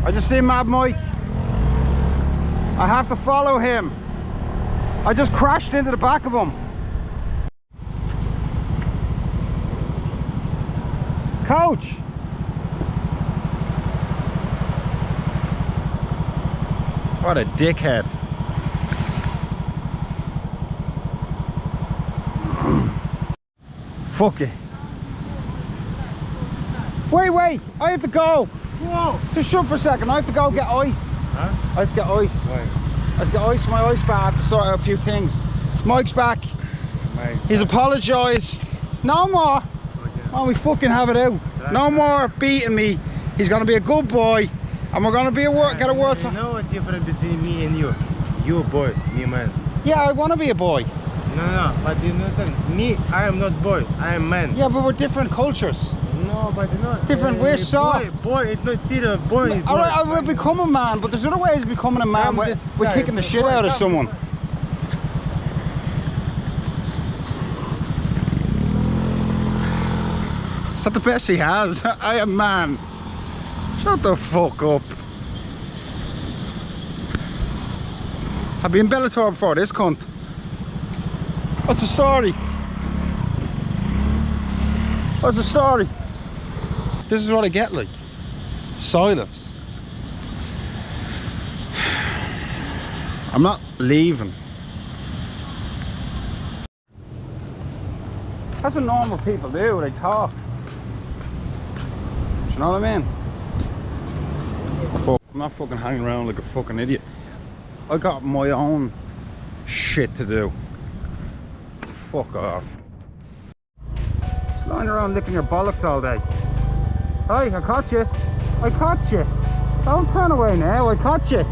I just see Mad Mike. I have to follow him. I just crashed into the back of him. Coach! What a dickhead. Fuck it. Wait, I have to go. Whoa. Just shut for a second, I have to go get ice. Huh? I have to get ice. Why? I have to get ice in my ice bag. I have to sort out a few things. Mike's back. He's apologised. No more. Oh, we fucking have it out. No more beating me. He's gonna be a good boy, and we're gonna be a get a world. You know what difference between me and you? You a boy, me a man. Yeah, I want to be a boy. No, but you know something? Me, I am not boy. I am man. Yeah, but we're different cultures. No, but you know. It's different. We're soft. Boy, it's not serious. Boy is boy. Alright, I will become a man, but there's other ways of becoming a man. We're kicking the shit out of someone. Is that the best he has? I am man. Shut the fuck up. I've been Bellator before this cunt. What's the story? What's the story? This is what I get, like. Silence. I'm not leaving. That's what normal people do, they talk. Do you know what I mean? Fuck, I'm not fucking hanging around like a fucking idiot. I got my own shit to do. Fuck off. Lying around licking your bollocks all day. Hey, I caught you. I caught you. Don't turn away now, I caught you.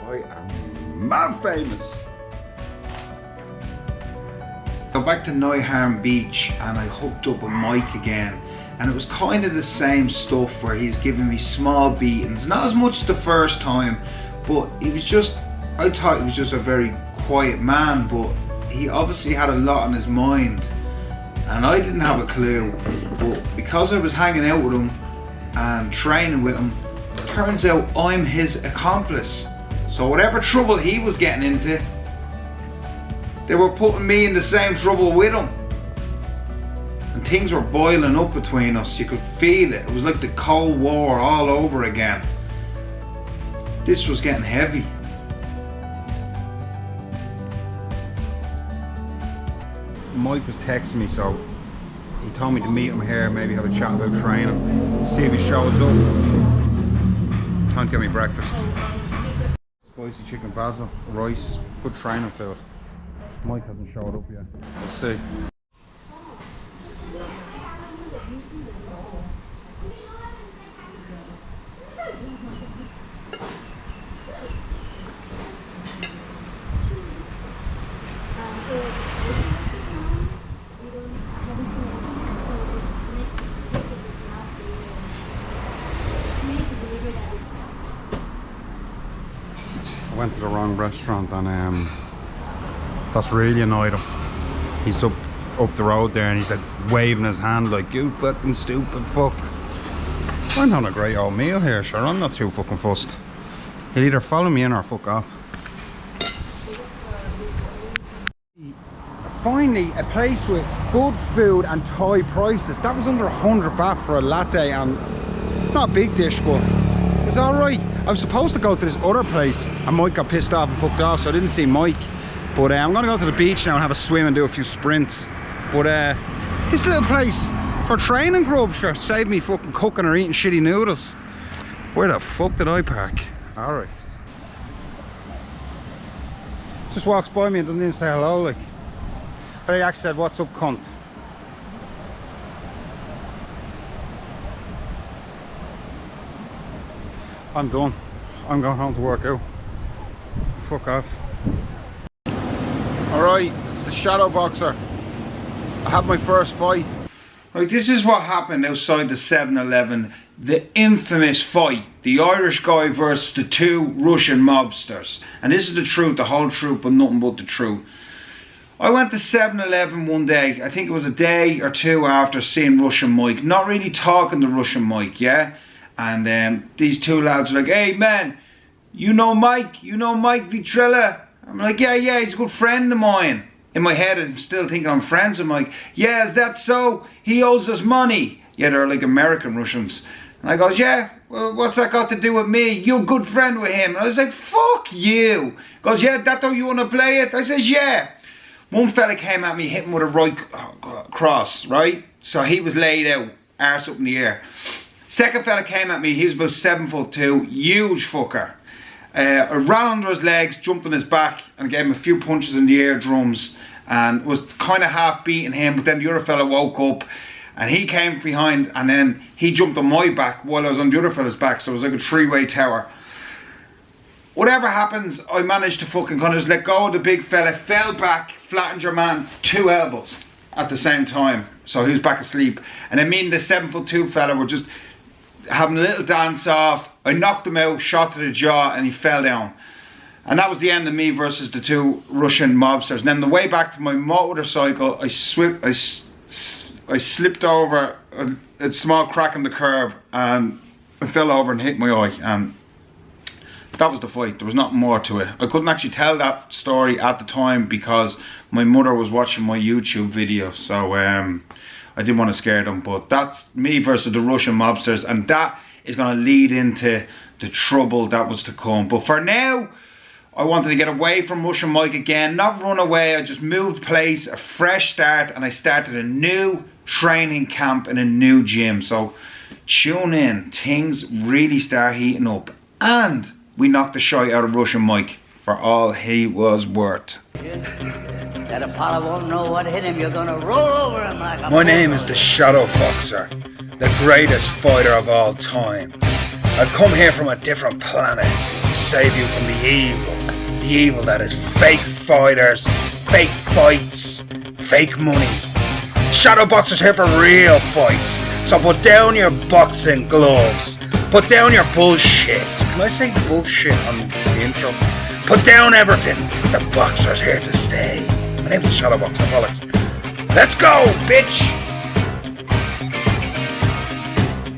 I am mad famous. Go back to Neuharm Beach and I hooked up with Mike again. And it was kind of the same stuff where he's giving me small beatings. Not as much the first time, but he was just, I thought he was just a very quiet man, but he obviously had a lot on his mind. And I didn't have a clue, but because I was hanging out with him and training with him, it turns out I'm his accomplice. So whatever trouble he was getting into, they were putting me in the same trouble with him. And things were boiling up between us. You could feel it. It was like the Cold War all over again. This was getting heavy. Mike was texting me, so he told me to meet him here, maybe have a chat about training, see if he shows up. Time to get me breakfast. Spicy chicken basil, rice, good training food. Mike hasn't showed up yet. We'll see. I went to the wrong restaurant and that's really annoyed him. He's up the road there and he's like waving his hand like, you fucking stupid fuck. I'm having a great old meal here, sure, I'm not too fucking fussed. He'll either follow me in or fuck off. Finally, a place with good food and Thai prices. That was under 100 baht for a latte and not a big dish, but it was alright. I was supposed to go to this other place and Mike got pissed off and fucked off, so I didn't see Mike. But I'm gonna go to the beach now and have a swim and do a few sprints. But this little place for training grub, sure, saved me fucking cooking or eating shitty noodles. Where the fuck did I park? Alright. Just walks by me and doesn't even say hello, like. But he actually said, what's up, cunt? I'm done. I'm going home to work out. Fuck off. Alright, it's the Shadow Boxer. I had my first fight. Right, this is what happened outside the 7-Eleven. The infamous fight. The Irish guy versus the two Russian mobsters. And this is the truth, the whole truth, but nothing but the truth. I went to 7-Eleven one day, I think it was a day or two after seeing Russian Mike, not really talking to Russian Mike, yeah? And these two lads were like, hey man, you know Mike Vitrella? I'm like, yeah, he's a good friend of mine. In my head, I'm still thinking I'm friends with Mike. Yeah, is that so? He owes us money. Yeah, they're like American Russians. And I goes, yeah, well, what's that got to do with me? You're a good friend with him. And I was like, fuck you. He goes, yeah, that's how you want to play it? I says, yeah. One fella came at me, hit him with a right cross, right? So he was laid out, arse up in the air. Second fella came at me, he was about 7'2", huge fucker. I ran under his legs, jumped on his back, and gave him a few punches in the eardrums, and was kind of half beating him, but then the other fella woke up, and he came behind, and then he jumped on my back while I was on the other fella's back, so it was like a three-way tower. Whatever happens, I managed to fucking kind of just let go of the big fella, fell back, flattened your man 2 elbows at the same time. So he was back asleep. And then me and the 7'2" fella were just having a little dance off. I knocked him out, shot to the jaw, and he fell down. And that was the end of me versus the 2 Russian mobsters. And then the way back to my motorcycle, I slipped over a small crack in the curb, and I fell over and hit my eye. And that was the fight. There was nothing more to it. I couldn't actually tell that story at the time because my mother was watching my YouTube video, so I didn't want to scare them. But that's me versus the Russian mobsters, and that is going to lead into the trouble that was to come. But for now, I wanted to get away from Russian Mike again, not run away. I just moved place, a fresh start, and I started a new training camp in a new gym. So tune in, things really start heating up, and we knocked the shite out of Russian Mike for all he was worth. That Apollo won't know what hit him. You're gonna roll over him like a... My name is the Shadow Boxer, the greatest fighter of all time. I've come here from a different planet to save you from the evil that is fake fighters, fake fights, fake money. Shadow Boxer's here for real fights, so put down your boxing gloves. Put down your bullshit. Can I say bullshit on the intro? Put down everything, because the Boxer's here to stay. My name's the Shadow Boxer, bollocks. Let's go, bitch!